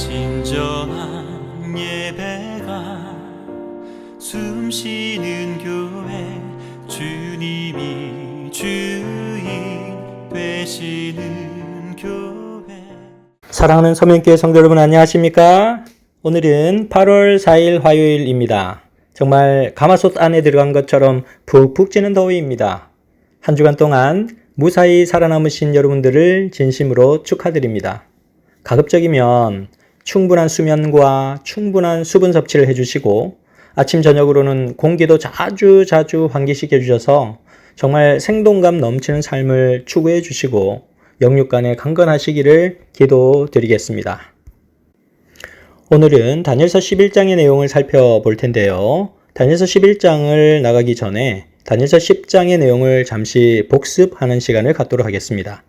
진정한 예배가 숨쉬는 교회, 주님이 주인 되시는 교회. 사랑하는 서면교회 성도 여러분, 안녕하십니까? 오늘은 8월 4일 화요일입니다. 정말 가마솥 안에 들어간 것처럼 푹푹 찌는 더위입니다. 한 주간 동안 무사히 살아남으신 여러분들을 진심으로 축하드립니다. 가급적이면 충분한 수면과 충분한 수분 섭취를 해주시고, 아침 저녁으로는 공기도 자주 환기시켜 주셔서 정말 생동감 넘치는 삶을 추구해 주시고 영육간에 강건하시기를 기도드리겠습니다. 오늘은 다니엘서 11장의 내용을 살펴볼 텐데요. 다니엘서 11장을 나가기 전에 다니엘서 10장의 내용을 잠시 복습하는 시간을 갖도록 하겠습니다.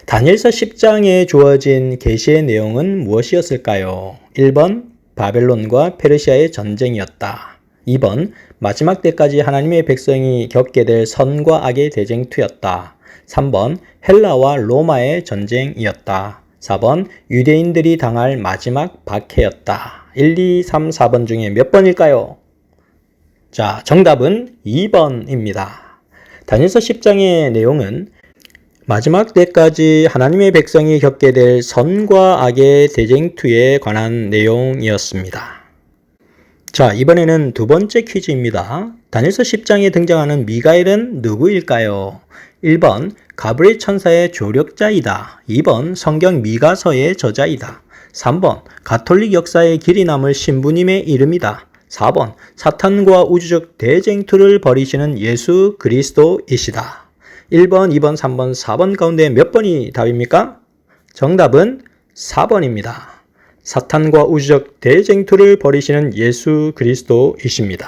다니엘서 10장에 주어진 계시의 내용은 무엇이었을까요? 1번 바벨론과 페르시아의 전쟁이었다. 2번 마지막 때까지 하나님의 백성이 겪게 될 선과 악의 대쟁투였다. 3번 헬라와 로마의 전쟁이었다. 4번 유대인들이 당할 마지막 박해였다. 1, 2, 3, 4번 중에 몇 번일까요? 자, 정답은 2번입니다. 다니엘서 10장의 내용은 마지막 때까지 하나님의 백성이 겪게 될 선과 악의 대쟁투에 관한 내용이었습니다. 자, 이번에는 두 번째 퀴즈입니다. 다니엘서 10장에 등장하는 미가엘은 누구일까요? 1번 가브리엘 천사의 조력자이다. 2번 성경 미가서의 저자이다. 3번 가톨릭 역사에 길이 남을 신부님의 이름이다. 4번 사탄과 우주적 대쟁투를 벌이시는 예수 그리스도이시다. 1번, 2번, 3번, 4번 가운데 몇 번이 답입니까? 정답은 4번입니다. 사탄과 우주적 대쟁투를 벌이시는 예수 그리스도이십니다.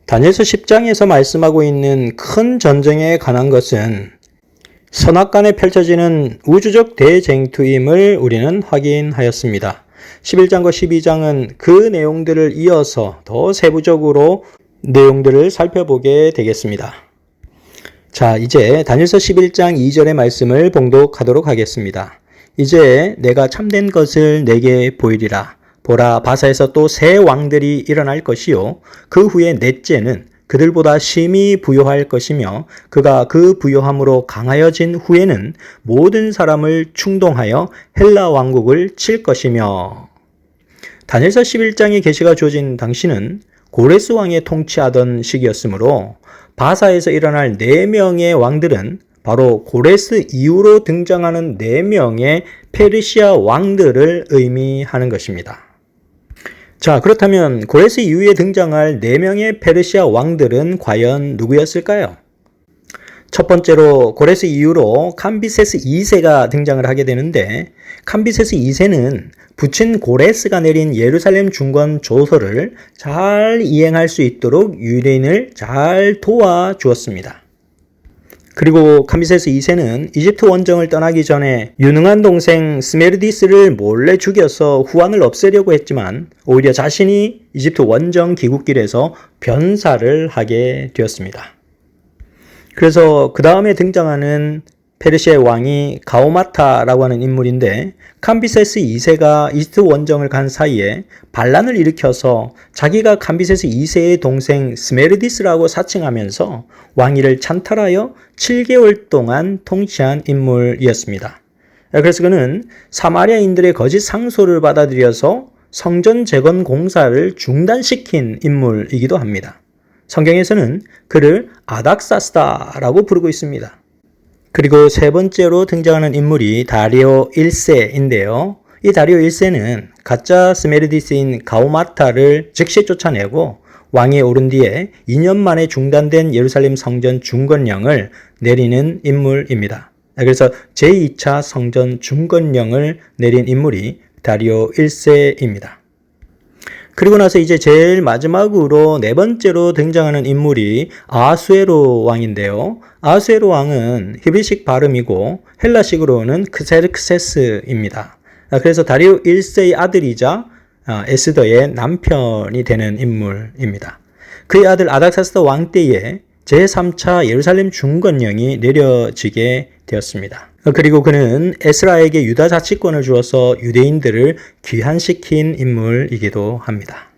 다니엘서 10장에서 말씀하고 있는 큰 전쟁에 관한 것은 선악간에 펼쳐지는 우주적 대쟁투임을 우리는 확인하였습니다. 11장과 12장은 그 내용들을 이어서 더 세부적으로 내용들을 살펴보게 되겠습니다. 자, 이제 다니엘서 11장 2절의 말씀을 봉독하도록 하겠습니다. 이제 내가 참된 것을 내게 보이리라. 보라, 바사에서 또 새 왕들이 일어날 것이요 그 후에 넷째는 그들보다 심히 부요할 것이며 그가 그 부요함으로 강하여진 후에는 모든 사람을 충동하여 헬라 왕국을 칠 것이며. 다니엘서 11장의 계시가 주어진 당시는 고레스 왕이 통치하던 시기였으므로 바사에서 일어날 4명의 왕들은 바로 고레스 이후로 등장하는 4명의 페르시아 왕들을 의미하는 것입니다. 자, 그렇다면 고레스 이후에 등장할 4명의 페르시아 왕들은 과연 누구였을까요? 첫 번째로 고레스 이후로 캄비세스 2세가 등장을 하게 되는데, 캄비세스 2세는 부친 고레스가 내린 예루살렘 중건 조서를 잘 이행할 수 있도록 유대인을 잘 도와주었습니다. 그리고 캄비세스 2세는 이집트 원정을 떠나기 전에 유능한 동생 스메르디스를 몰래 죽여서 후환을 없애려고 했지만 오히려 자신이 이집트 원정 귀국길에서 변사를 하게 되었습니다. 그래서 그 다음에 등장하는 페르시아의 왕이 가오마타라고 하는 인물인데, 캄비세스 2세가 이집트 원정을 간 사이에 반란을 일으켜서 자기가 캄비세스 2세의 동생 스메르디스라고 사칭하면서 왕위를 찬탈하여 7개월 동안 통치한 인물이었습니다. 그래서 그는 사마리아인들의 거짓 상소를 받아들여서 성전 재건 공사를 중단시킨 인물이기도 합니다. 성경에서는 그를 아닥사스다라고 부르고 있습니다. 그리고 세 번째로 등장하는 인물이 다리오 1세인데요. 이 다리오 1세는 가짜 스메르디스인 가오마타를 즉시 쫓아내고 왕위에 오른 뒤에 2년 만에 중단된 예루살렘 성전 중건령을 내리는 인물입니다. 그래서 제2차 성전 중건령을 내린 인물이 다리오 1세입니다. 그리고 나서 이제 제일 마지막으로 네 번째로 등장하는 인물이 아수에로 왕인데요. 아수에로 왕은 히브리식 발음이고 헬라식으로는 크세르크세스입니다. 그래서 다리오 1세의 아들이자 에스더의 남편이 되는 인물입니다. 그의 아들 아닥사스다 왕 때에 제3차 예루살렘 중건령이 내려지게 되었습니다. 그리고 그는 에스라에게 유다 자치권을 주어서 유대인들을 귀환시킨 인물이기도 합니다.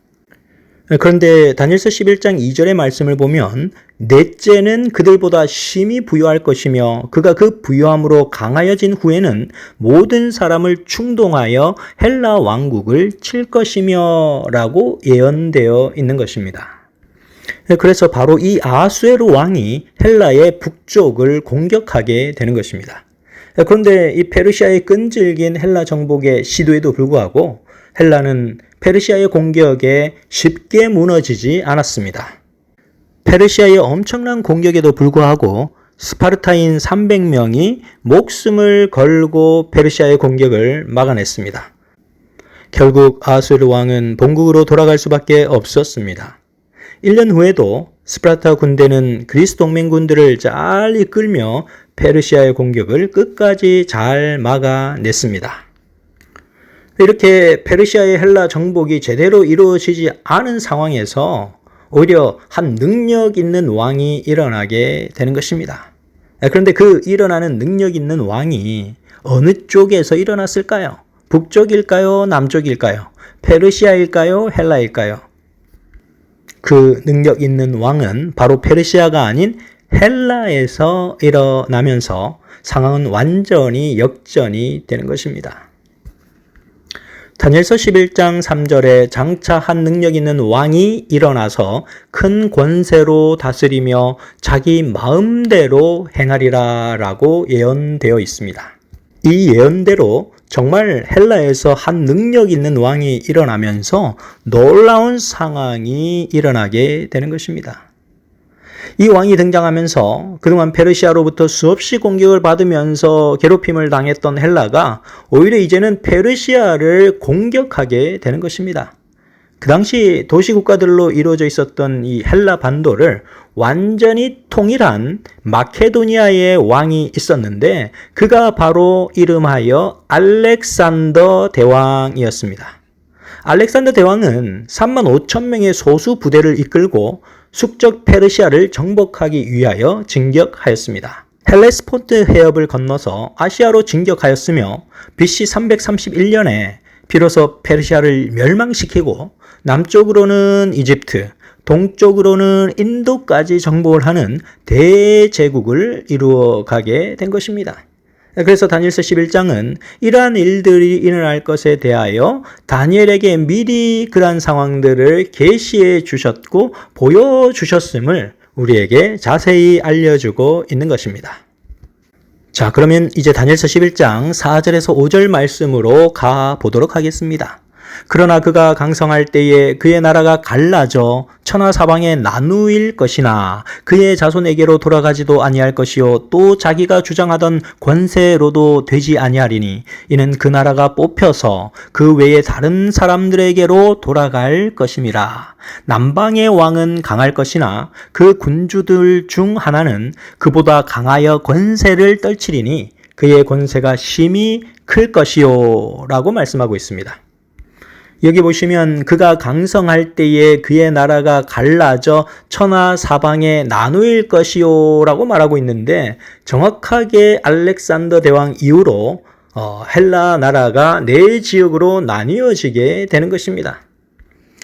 그런데 다니엘서 11장 2절의 말씀을 보면 넷째는 그들보다 심히 부유할 것이며 그가 그 부유함으로 강하여진 후에는 모든 사람을 충동하여 헬라 왕국을 칠 것이며 라고 예언되어 있는 것입니다. 그래서 바로 이 아하수에로 왕이 헬라의 북쪽을 공격하게 되는 것입니다. 그런데 이 페르시아의 끈질긴 헬라 정복의 시도에도 불구하고 헬라는 페르시아의 공격에 쉽게 무너지지 않았습니다. 페르시아의 엄청난 공격에도 불구하고 스파르타인 300명이 목숨을 걸고 페르시아의 공격을 막아냈습니다. 결국 아하수에로 왕은 본국으로 돌아갈 수밖에 없었습니다. 1년 후에도 스파르타 군대는 그리스 동맹군들을 잘 이끌며 페르시아의 공격을 끝까지 잘 막아냈습니다. 이렇게 페르시아의 헬라 정복이 제대로 이루어지지 않은 상황에서 오히려 한 능력 있는 왕이 일어나게 되는 것입니다. 그런데 그 일어나는 능력 있는 왕이 어느 쪽에서 일어났을까요? 북쪽일까요? 남쪽일까요? 페르시아일까요? 헬라일까요? 그 능력 있는 왕은 바로 페르시아가 아닌 헬라에서 일어나면서 상황은 완전히 역전이 되는 것입니다. 다니엘서 11장 3절에 장차 한 능력 있는 왕이 일어나서 큰 권세로 다스리며 자기 마음대로 행하리라 라고 예언되어 있습니다. 이 예언대로 정말 헬라에서 한 능력 있는 왕이 일어나면서 놀라운 상황이 일어나게 되는 것입니다. 이 왕이 등장하면서 그동안 페르시아로부터 수없이 공격을 받으면서 괴롭힘을 당했던 헬라가 오히려 이제는 페르시아를 공격하게 되는 것입니다. 그 당시 도시국가들로 이루어져 있었던 이 헬라 반도를 완전히 통일한 마케도니아의 왕이 있었는데 그가 바로 이름하여 알렉산더 대왕이었습니다. 알렉산더 대왕은 35,000명의 소수 부대를 이끌고 숙적 페르시아를 정복하기 위하여 진격하였습니다. 헬레스폰트 해협을 건너서 아시아로 진격하였으며 BC 331년에 비로소 페르시아를 멸망시키고 남쪽으로는 이집트, 동쪽으로는 인도까지 정복을 하는 대제국을 이루어가게 된 것입니다. 그래서 다니엘서 11장은 이러한 일들이 일어날 것에 대하여 다니엘에게 미리 그러한 상황들을 계시해 주셨고 보여주셨음을 우리에게 자세히 알려주고 있는 것입니다. 자, 그러면 이제 다니엘서 11장 4절에서 5절 말씀으로 가보도록 하겠습니다. 그러나 그가 강성할 때에 그의 나라가 갈라져 천하사방에 나누일 것이나 그의 자손에게로 돌아가지도 아니할 것이요 또 자기가 주장하던 권세로도 되지 아니하리니 이는 그 나라가 뽑혀서 그 외에 다른 사람들에게로 돌아갈 것임이라. 남방의 왕은 강할 것이나 그 군주들 중 하나는 그보다 강하여 권세를 떨치리니 그의 권세가 심히 클 것이요 라고 말씀하고 있습니다. 여기 보시면 그가 강성할 때에 그의 나라가 갈라져 천하 사방에 나누일 것이요 라고 말하고 있는데 정확하게 알렉산더 대왕 이후로 헬라 나라가 네 지역으로 나뉘어지게 되는 것입니다.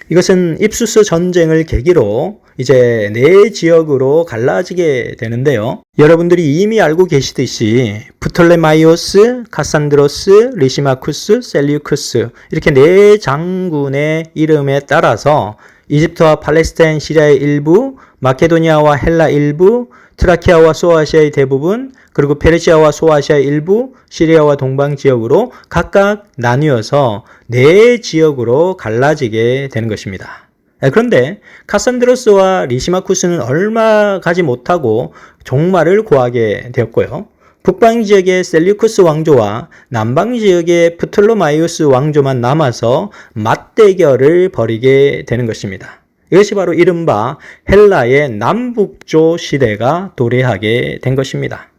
이것은 입수스 전쟁을 계기로 이제 네 지역으로 갈라지게 되는데요. 여러분들이 이미 알고 계시듯이 프톨레마이오스, 카산드로스, 리시마쿠스, 셀리우쿠스 이렇게 네 장군의 이름에 따라서 이집트와 팔레스타인, 시리아의 일부, 마케도니아와 헬라 일부, 트라키아와 소아시아의 대부분, 그리고 페르시아와 소아시아의 일부, 시리아와 동방 지역으로 각각 나뉘어서 네 지역으로 갈라지게 되는 것입니다. 그런데 카산드로스와 리시마쿠스는 얼마 가지 못하고 종말을 고하게 되었고요. 북방 지역의 셀리쿠스 왕조와 남방 지역의 프톨로마이오스 왕조만 남아서 맞대결을 벌이게 되는 것입니다. 이것이 바로 이른바 헬라의 남북조 시대가 도래하게 된 것입니다.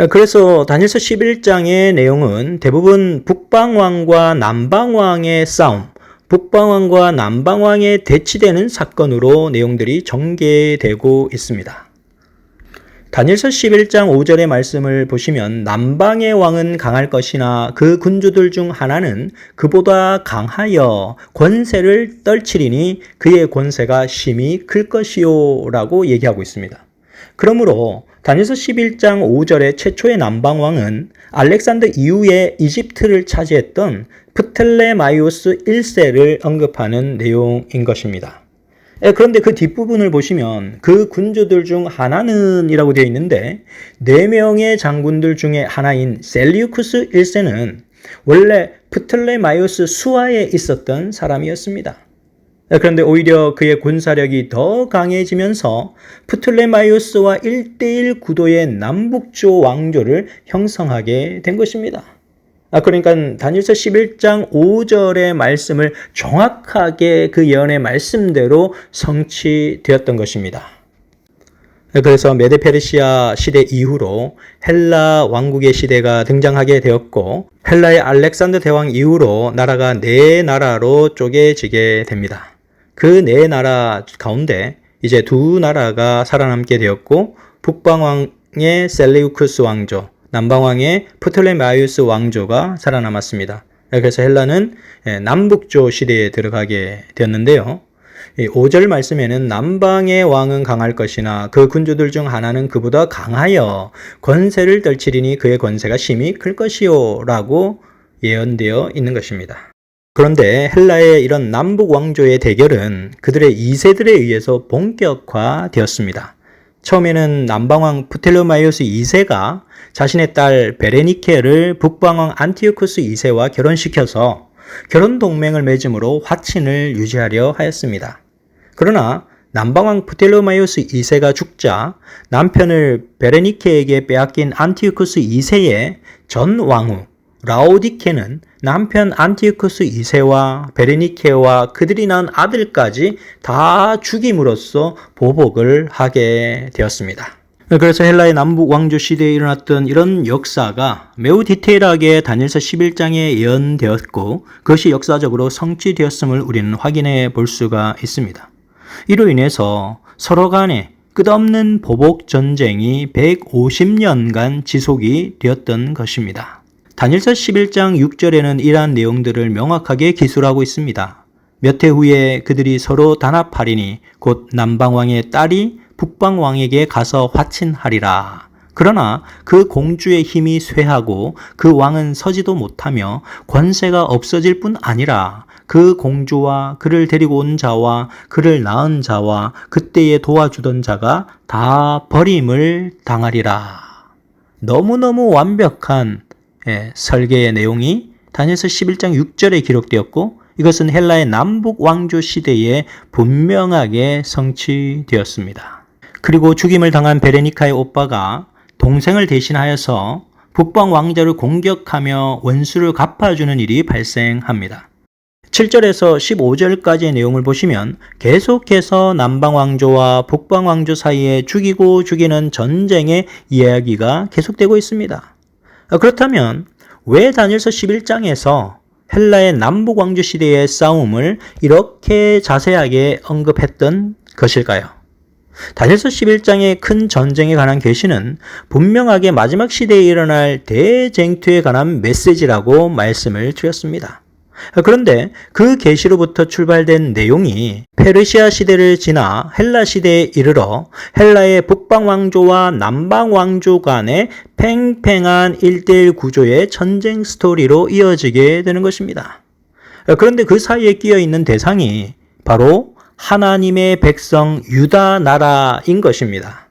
그래서 다니엘서 11장의 내용은 대부분 북방왕과 남방왕의 싸움, 북방왕과 남방왕에 대치되는 사건으로 내용들이 전개되고 있습니다. 다니엘서 11장 5절의 말씀을 보시면 남방의 왕은 강할 것이나 그 군주들 중 하나는 그보다 강하여 권세를 떨치리니 그의 권세가 심히 클 것이요 라고 얘기하고 있습니다. 그러므로 다니엘서 11장 5절의 최초의 남방왕은 알렉산더 이후에 이집트를 차지했던 프텔레마이오스 1세를 언급하는 내용인 것입니다. 그런데 그 뒷부분을 보시면 그 군주들 중 하나는 이라고 되어 있는데 4명의 장군들 중에 하나인 셀리우쿠스 1세는 원래 프텔레마이오스 수하에 있었던 사람이었습니다. 그런데 오히려 그의 군사력이 더 강해지면서 프텔레마이오스와 1대1 구도의 남북조 왕조를 형성하게 된 것입니다. 그러니까 다니엘서 11장 5절의 말씀을 정확하게 그 예언의 말씀대로 성취되었던 것입니다. 그래서 메데페르시아 시대 이후로 헬라 왕국의 시대가 등장하게 되었고 헬라의 알렉산더 대왕 이후로 나라가 4나라로 쪼개지게 됩니다. 그 4나라 가운데 이제 2나라가 살아남게 되었고 북방왕의 셀리우쿠스 왕조, 남방왕의 프톨레마이오스 왕조가 살아남았습니다. 그래서 헬라는 남북조 시대에 들어가게 되었는데요. 5절 말씀에는 남방의 왕은 강할 것이나 그 군주들 중 하나는 그보다 강하여 권세를 떨치리니 그의 권세가 심히 클 것이요 라고 예언되어 있는 것입니다. 그런데 헬라의 이런 남북 왕조의 대결은 그들의 2세들에 의해서 본격화되었습니다. 처음에는 남방왕 프텔레마이오스 2세가 자신의 딸 베레니케를 북방왕 안티오쿠스 2세와 결혼시켜서 결혼 동맹을 맺음으로 화친을 유지하려 하였습니다. 그러나 남방왕 프텔레마이오스 2세가 죽자 남편을 베레니케에게 빼앗긴 안티오쿠스 2세의 전 왕후 라오디케는 남편 안티오쿠스 2세와 베레니케와 그들이 낳은 아들까지 다 죽임으로써 보복을 하게 되었습니다. 그래서 헬라의 남북 왕조 시대에 일어났던 이런 역사가 매우 디테일하게 다니엘서 11장에 예언되었고 그것이 역사적으로 성취되었음을 우리는 확인해 볼 수가 있습니다. 이로 인해서 서로 간에 끝없는 보복 전쟁이 150년간 지속이 되었던 것입니다. 다니엘서 11장 6절에는 이러한 내용들을 명확하게 기술하고 있습니다. 몇 해 후에 그들이 서로 단합하리니 곧 남방왕의 딸이 북방왕에게 가서 화친하리라. 그러나 그 공주의 힘이 쇠하고 그 왕은 서지도 못하며 권세가 없어질 뿐 아니라 그 공주와 그를 데리고 온 자와 그를 낳은 자와 그때에 도와주던 자가 다 버림을 당하리라. 너무너무 완벽한 설계의 내용이 다니엘서 11장 6절에 기록되었고 이것은 헬라의 남북 왕조 시대에 분명하게 성취되었습니다. 그리고 죽임을 당한 베레니카의 오빠가 동생을 대신하여서 북방 왕자를 공격하며 원수를 갚아주는 일이 발생합니다. 7절에서 15절까지의 내용을 보시면 계속해서 남방 왕조와 북방 왕조 사이에 죽이고 죽이는 전쟁의 이야기가 계속되고 있습니다. 그렇다면 왜 다니엘서 11장에서 헬라의 남북 왕조 시대의 싸움을 이렇게 자세하게 언급했던 것일까요? 다니엘서 11장의 큰 전쟁에 관한 계시는 분명하게 마지막 시대에 일어날 대쟁투에 관한 메시지라고 말씀을 드렸습니다. 그런데 그 계시로부터 출발된 내용이 페르시아 시대를 지나 헬라 시대에 이르러 헬라의 북방 왕조와 남방 왕조 간의 팽팽한 1대1 구조의 전쟁 스토리로 이어지게 되는 것입니다. 그런데 그 사이에 끼어 있는 대상이 바로 하나님의 백성 유다 나라인 것입니다.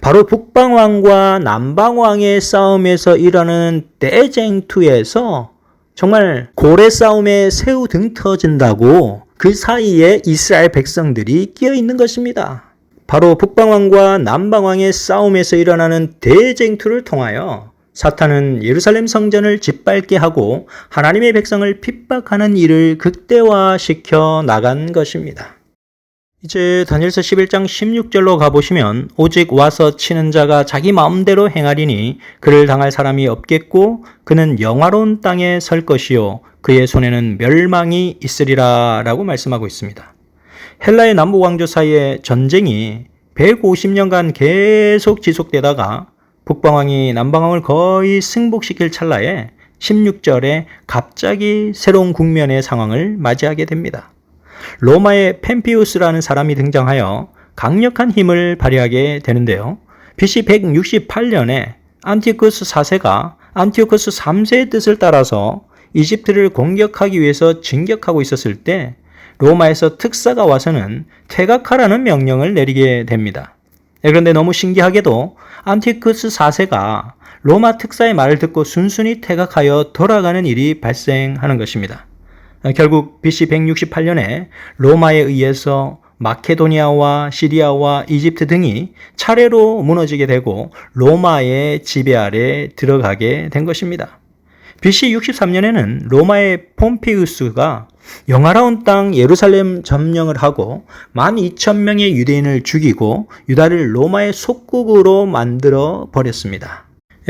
바로 북방왕과 남방왕의 싸움에서 일어나는 대쟁투에서 정말 고래 싸움에 새우 등 터진다고 그 사이에 이스라엘 백성들이 끼어 있는 것입니다. 바로 북방왕과 남방왕의 싸움에서 일어나는 대쟁투를 통하여 사탄은 예루살렘 성전을 짓밟게 하고 하나님의 백성을 핍박하는 일을 극대화시켜 나간 것입니다. 이제 다니엘서 11장 16절로 가보시면 오직 와서 치는 자가 자기 마음대로 행하리니 그를 당할 사람이 없겠고 그는 영화로운 땅에 설 것이요 그의 손에는 멸망이 있으리라 라고 말씀하고 있습니다. 헬라의 남북 왕조 사이의 전쟁이 150년간 계속 지속되다가 북방왕이 남방왕을 거의 승복시킬 찰나에 16절에 갑자기 새로운 국면의 상황을 맞이하게 됩니다. 로마의 펜피우스라는 사람이 등장하여 강력한 힘을 발휘하게 되는데요. BC 168년에 안티오쿠스 4세가 안티오쿠스 3세의 뜻을 따라서 이집트를 공격하기 위해서 진격하고 있었을 때 로마에서 특사가 와서는 퇴각하라는 명령을 내리게 됩니다. 그런데 너무 신기하게도 안티오쿠스 4세가 로마 특사의 말을 듣고 순순히 퇴각하여 돌아가는 일이 발생하는 것입니다. 결국 BC 168년에 로마에 의해서 마케도니아와 시리아와 이집트 등이 차례로 무너지게 되고 로마의 지배 아래 들어가게 된 것입니다. BC 63년에는 로마의 폼피우스가 영화로운 땅 예루살렘 점령을 하고 12,000명의 유대인을 죽이고 유다를 로마의 속국으로 만들어 버렸습니다.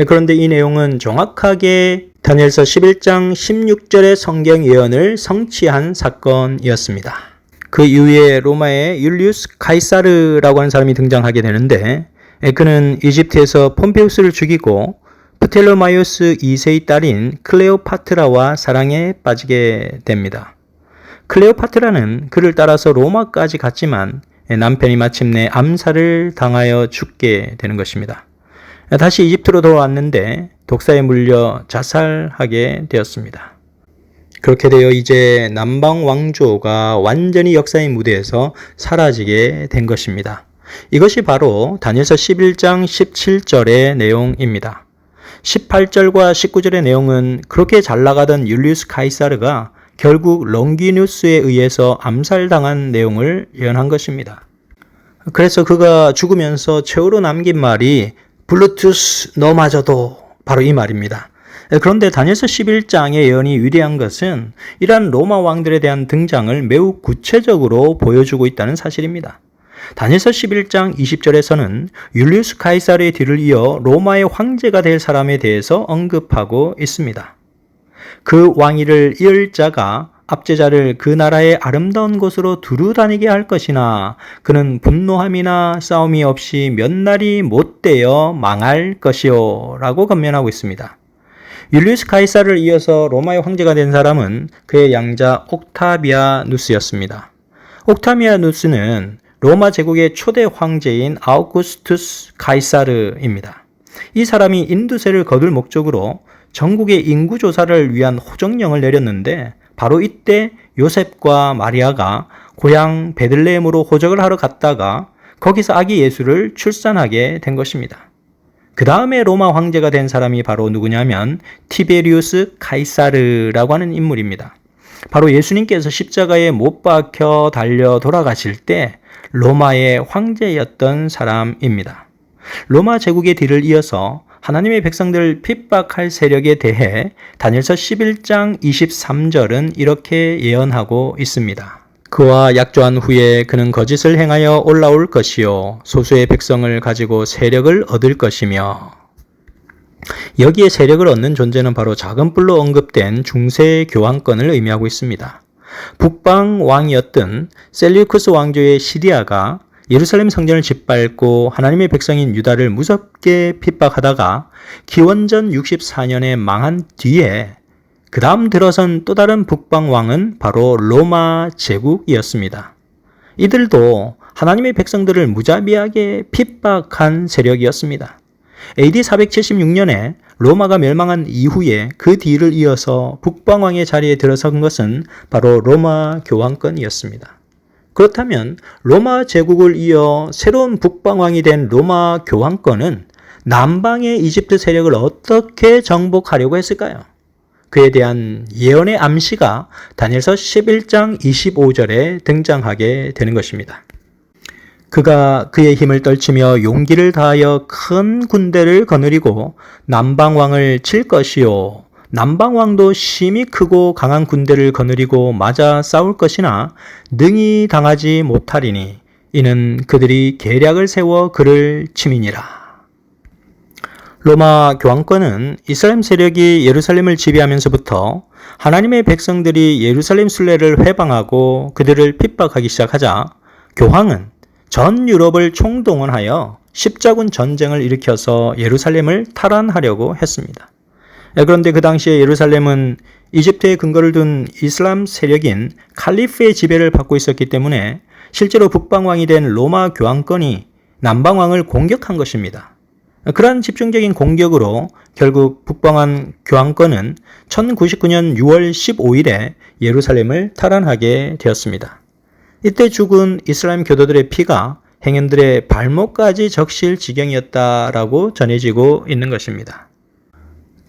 그런데 이 내용은 정확하게 다니엘서 11장 16절의 성경 예언을 성취한 사건이었습니다. 그 이후에 로마의 율리우스 카이사르라고 하는 사람이 등장하게 되는데 그는 이집트에서 폼페우스를 죽이고 프텔로마이오스 2세의 딸인 클레오파트라와 사랑에 빠지게 됩니다. 클레오파트라는 그를 따라서 로마까지 갔지만 남편이 마침내 암살을 당하여 죽게 되는 것입니다. 다시 이집트로 돌아왔는데 독사에 물려 자살하게 되었습니다. 그렇게 되어 이제 남방 왕조가 완전히 역사의 무대에서 사라지게 된 것입니다. 이것이 바로 다니엘서 11장 17절의 내용입니다. 18절과 19절의 내용은 그렇게 잘 나가던 율리우스 카이사르가 결국 롱기누스에 의해서 암살당한 내용을 예언한 것입니다. 그래서 그가 죽으면서 최후로 남긴 말이 블루투스 너마저도 바로 이 말입니다. 그런데 다니엘서 11장의 예언이 위대한 것은 이러한 로마 왕들에 대한 등장을 매우 구체적으로 보여주고 있다는 사실입니다. 다니엘서 11장 20절에서는 율리우스 카이사르의 뒤를 이어 로마의 황제가 될 사람에 대해서 언급하고 있습니다. 그 왕위를 이을 자가 압제자를 그 나라의 아름다운 곳으로 두루 다니게 할 것이나 그는 분노함이나 싸움이 없이 몇 날이 못되어 망할 것이요 라고 권면하고 있습니다. 율리우스 카이사르를 이어서 로마의 황제가 된 사람은 그의 양자 옥타비아누스였습니다. 옥타비아누스는 로마 제국의 초대 황제인 아우구스투스 카이사르입니다. 이 사람이 인두세를 거둘 목적으로 전국의 인구 조사를 위한 호정령을 내렸는데 바로 이때 요셉과 마리아가 고향 베들레헴으로 호적을 하러 갔다가 거기서 아기 예수를 출산하게 된 것입니다. 그 다음에 로마 황제가 된 사람이 바로 누구냐면 티베리우스 카이사르라고 하는 인물입니다. 바로 예수님께서 십자가에 못 박혀 달려 돌아가실 때 로마의 황제였던 사람입니다. 로마 제국의 뒤를 이어서 하나님의 백성들을 핍박할 세력에 대해 다니엘서 11장 23절은 이렇게 예언하고 있습니다. 그와 약조한 후에 그는 거짓을 행하여 올라올 것이요 소수의 백성을 가지고 세력을 얻을 것이며, 여기에 세력을 얻는 존재는 바로 작은 뿔로 언급된 중세 교황권을 의미하고 있습니다. 북방 왕이었던 셀류쿠스 왕조의 시리아가 예루살렘 성전을 짓밟고 하나님의 백성인 유다를 무섭게 핍박하다가 기원전 64년에 망한 뒤에 그 다음 들어선 또 다른 북방 왕은 바로 로마 제국이었습니다. 이들도 하나님의 백성들을 무자비하게 핍박한 세력이었습니다. AD 476년에 로마가 멸망한 이후에 그 뒤를 이어서 북방왕의 자리에 들어선 것은 바로 로마 교황권이었습니다. 그렇다면 로마 제국을 이어 새로운 북방왕이 된 로마 교황권은 남방의 이집트 세력을 어떻게 정복하려고 했을까요? 그에 대한 예언의 암시가 다니엘서 11장 25절에 등장하게 되는 것입니다. 그가 그의 힘을 떨치며 용기를 다하여 큰 군대를 거느리고 남방왕을 칠 것이요 남방왕도 심히 크고 강한 군대를 거느리고 맞아 싸울 것이나 능히 당하지 못하리니 이는 그들이 계략을 세워 그를 침이니라. 로마 교황권은 이스라엘 세력이 예루살렘을 지배하면서부터 하나님의 백성들이 예루살렘 순례를 회방하고 그들을 핍박하기 시작하자 교황은 전 유럽을 총동원하여 십자군 전쟁을 일으켜서 예루살렘을 탈환하려고 했습니다. 그런데 그 당시에 예루살렘은 이집트에 근거를 둔 이슬람 세력인 칼리프의 지배를 받고 있었기 때문에 실제로 북방왕이 된 로마 교황권이 남방왕을 공격한 것입니다. 그러한 집중적인 공격으로 결국 북방왕 교황권은 1099년 6월 15일에 예루살렘을 탈환하게 되었습니다. 이때 죽은 이슬람 교도들의 피가 행인들의 발목까지 적실 지경이었다라고 전해지고 있는 것입니다.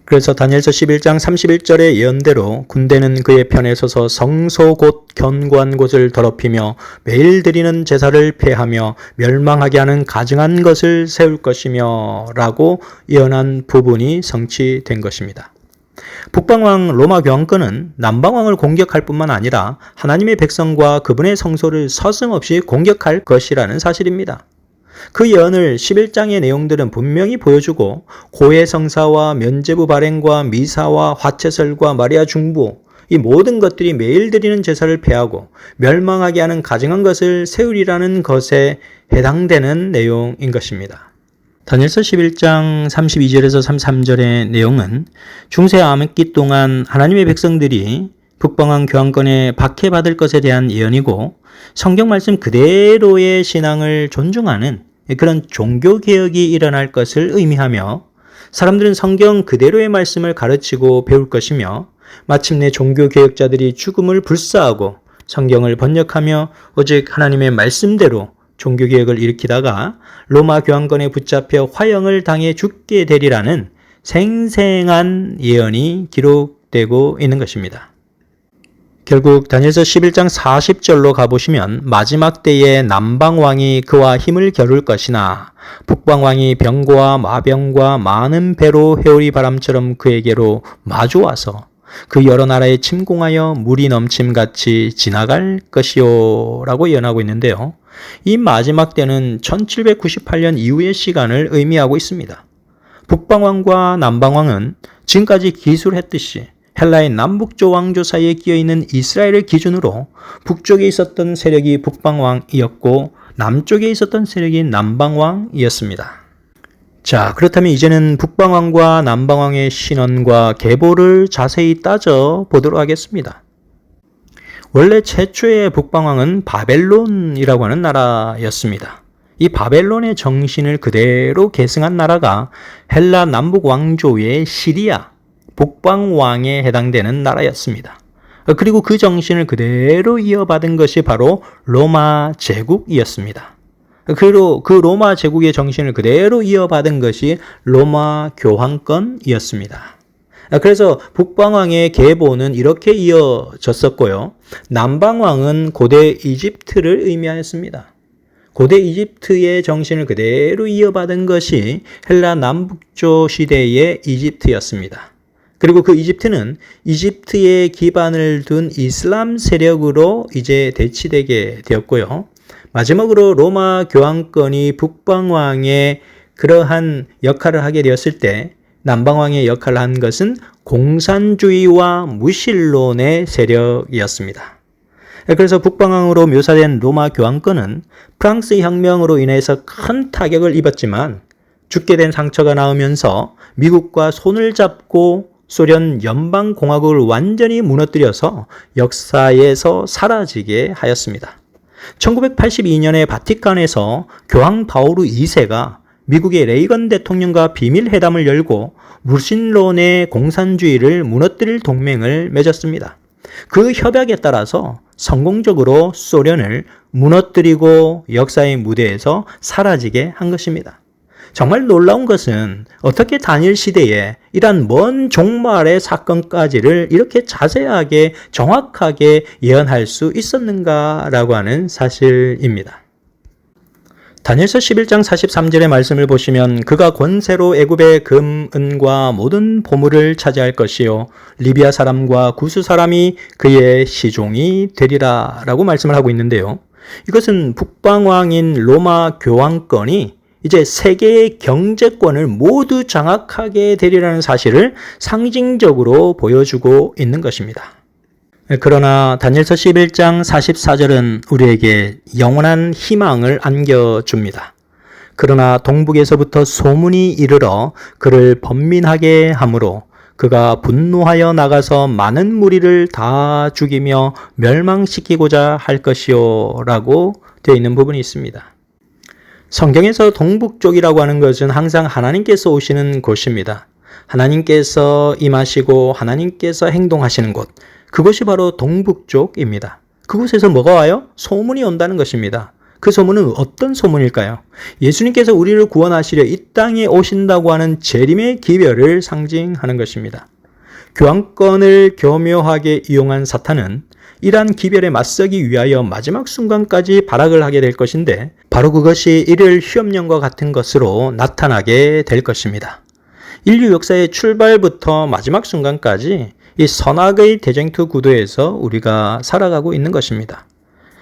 그래서 다니엘서 11장 31절의 예언대로 군대는 그의 편에 서서 성소 곧 견고한 곳을 더럽히며 매일 드리는 제사를 폐하며 멸망하게 하는 가증한 것을 세울 것이며 라고 예언한 부분이 성취된 것입니다. 북방왕 로마 교황권은 남방왕을 공격할 뿐만 아니라 하나님의 백성과 그분의 성소를 서슴없이 공격할 것이라는 사실입니다. 그 예언을 11장의 내용들은 분명히 보여주고 고해 성사와 면죄부 발행과 미사와 화채설과 마리아 중보 이 모든 것들이 매일 드리는 제사를 폐하고 멸망하게 하는 가증한 것을 세우리라는 것에 해당되는 내용인 것입니다. 다니엘서 11장 32절에서 33절의 내용은 중세 암흑기 동안 하나님의 백성들이 북방왕 교황권에 박해받을 것에 대한 예언이고 성경 말씀 그대로의 신앙을 존중하는 그런 종교개혁이 일어날 것을 의미하며 사람들은 성경 그대로의 말씀을 가르치고 배울 것이며 마침내 종교개혁자들이 죽음을 불사하고 성경을 번역하며 오직 하나님의 말씀대로 종교개혁을 일으키다가 로마 교황권에 붙잡혀 화형을 당해 죽게 되리라는 생생한 예언이 기록되고 있는 것입니다. 결국 다니엘서 11장 40절로 가보시면 마지막 때에 남방왕이 그와 힘을 겨룰 것이나 북방왕이 병과 마병과 많은 배로 회오리 바람처럼 그에게로 마주와서 그 여러 나라에 침공하여 물이 넘침같이 지나갈 것이요 라고 예언하고 있는데요. 이 마지막 때는 1798년 이후의 시간을 의미하고 있습니다. 북방왕과 남방왕은 지금까지 기술했듯이 헬라의 남북조 왕조 사이에 끼어있는 이스라엘을 기준으로 북쪽에 있었던 세력이 북방왕이었고 남쪽에 있었던 세력이 남방왕이었습니다. 자, 그렇다면 이제는 북방왕과 남방왕의 신원과 계보를 자세히 따져 보도록 하겠습니다. 원래 최초의 북방왕은 바벨론이라고 하는 나라였습니다. 이 바벨론의 정신을 그대로 계승한 나라가 헬라 남북 왕조의 시리아 북방왕에 해당되는 나라였습니다. 그리고 그 정신을 그대로 이어받은 것이 바로 로마 제국이었습니다. 그리고 그 로마 제국의 정신을 그대로 이어받은 것이 로마 교황권이었습니다. 그래서 북방왕의 계보는 이렇게 이어졌었고요. 남방왕은 고대 이집트를 의미하였습니다. 고대 이집트의 정신을 그대로 이어받은 것이 헬라 남북조 시대의 이집트였습니다. 그리고 그 이집트는 이집트에 기반을 둔 이슬람 세력으로 이제 대치되게 되었고요. 마지막으로 로마 교황권이 북방왕의 그러한 역할을 하게 되었을 때 남방왕의 역할을 한 것은 공산주의와 무신론의 세력이었습니다. 그래서 북방왕으로 묘사된 로마 교황권은 프랑스 혁명으로 인해서 큰 타격을 입었지만 죽게 된 상처가 나오면서 미국과 손을 잡고 소련 연방공화국을 완전히 무너뜨려서 역사에서 사라지게 하였습니다. 1982년에 바티칸에서 교황 바오르 2세가 미국의 레이건 대통령과 비밀회담을 열고 무신론의 공산주의를 무너뜨릴 동맹을 맺었습니다. 그 협약에 따라서 성공적으로 소련을 무너뜨리고 역사의 무대에서 사라지게 한 것입니다. 정말 놀라운 것은 어떻게 다니엘 시대에 이러한 먼 종말의 사건까지를 이렇게 자세하게 정확하게 예언할 수 있었는가라고 하는 사실입니다. 다니엘서 11장 43절의 말씀을 보시면 그가 권세로 애굽의 금, 은과 모든 보물을 차지할 것이요 리비아 사람과 구스 사람이 그의 시종이 되리라 라고 말씀을 하고 있는데요. 이것은 북방왕인 로마 교황권이 이제 세계의 경제권을 모두 장악하게 되리라는 사실을 상징적으로 보여주고 있는 것입니다. 그러나 다니엘서 11장 44절은 우리에게 영원한 희망을 안겨줍니다. 그러나 동북에서부터 소문이 이르러 그를 번민하게 하므로 그가 분노하여 나가서 많은 무리를 다 죽이며 멸망시키고자 할 것이요 라고 되어 있는 부분이 있습니다. 성경에서 동북쪽이라고 하는 것은 항상 하나님께서 오시는 곳입니다. 하나님께서 임하시고 하나님께서 행동하시는 곳, 그것이 바로 동북쪽입니다. 그곳에서 뭐가 와요? 소문이 온다는 것입니다. 그 소문은 어떤 소문일까요? 예수님께서 우리를 구원하시려 이 땅에 오신다고 하는 재림의 기별을 상징하는 것입니다. 교환권을 교묘하게 이용한 사탄은 이러한 기별에 맞서기 위하여 마지막 순간까지 발악을 하게 될 것인데 바로 그것이 이를 휴업령과 같은 것으로 나타나게 될 것입니다. 인류 역사의 출발부터 마지막 순간까지 이 선악의 대쟁투 구도에서 우리가 살아가고 있는 것입니다.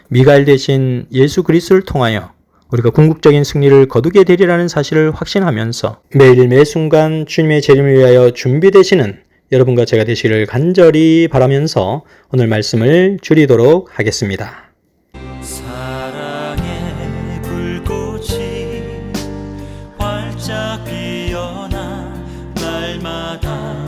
미가엘 대신 예수 그리스도를 통하여 우리가 궁극적인 승리를 거두게 되리라는 사실을 확신하면서 매일 매 순간 주님의 재림을 위하여 준비되시는 여러분과 제가 되시기를 간절히 바라면서 오늘 말씀을 줄이도록 하겠습니다. 사랑의 불꽃이 활짝 피어나 날마다